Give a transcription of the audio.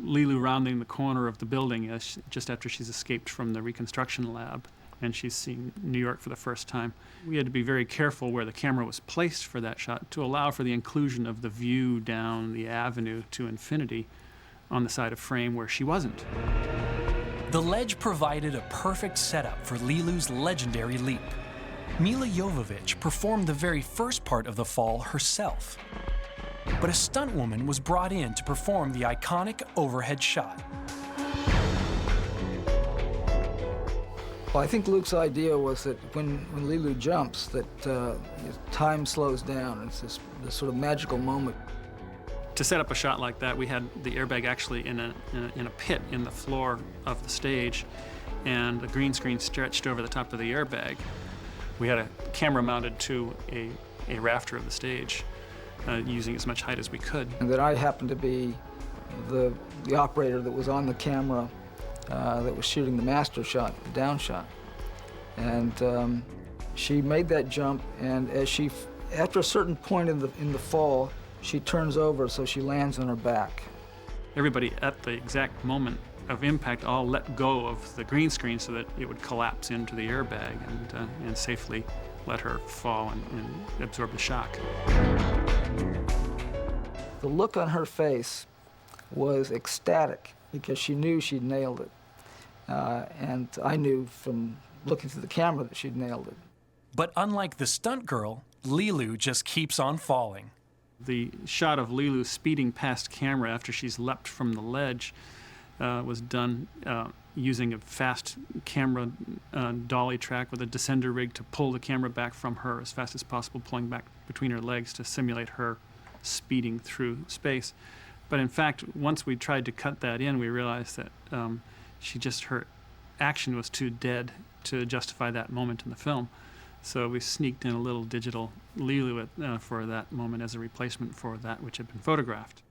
Leeloo rounding the corner of the building just after she's escaped from the reconstruction lab, and she's seeing New York for the first time. We had to be very careful where the camera was placed for that shot to allow for the inclusion of the view down the avenue to infinity on the side of frame where she wasn't. The ledge provided a perfect setup for Leeloo's legendary leap. Milla Jovovich performed the very first part of the fall herself. But a stunt woman was brought in to perform the iconic overhead shot. Well, I think Luke's idea was that when Leeloo jumps, that time slows down. It's this sort of magical moment. To set up a shot like that, we had the airbag actually in a pit in the floor of the stage, and the green screen stretched over the top of the airbag. We had a camera mounted to a rafter of the stage, using as much height as we could. And that I happened to be the operator that was on the camera that was shooting the master shot, the down shot. And she made that jump, and after a certain point in the fall, she turns over so she lands on her back. Everybody at the exact moment of impact all let go of the green screen so that it would collapse into the airbag and safely let her fall and absorb the shock. The look on her face was ecstatic because she knew she'd nailed it. And I knew from looking through the camera that she'd nailed it. But unlike the stunt girl, Leeloo just keeps on falling. The shot of Leeloo speeding past camera after she's leapt from the ledge was done using a fast camera dolly track with a descender rig to pull the camera back from her as fast as possible, pulling back between her legs to simulate her speeding through space. But in fact, once we tried to cut that in, we realized that her action was too dead to justify that moment in the film. So we sneaked in a little digital Leeloo for that moment as a replacement for that which had been photographed.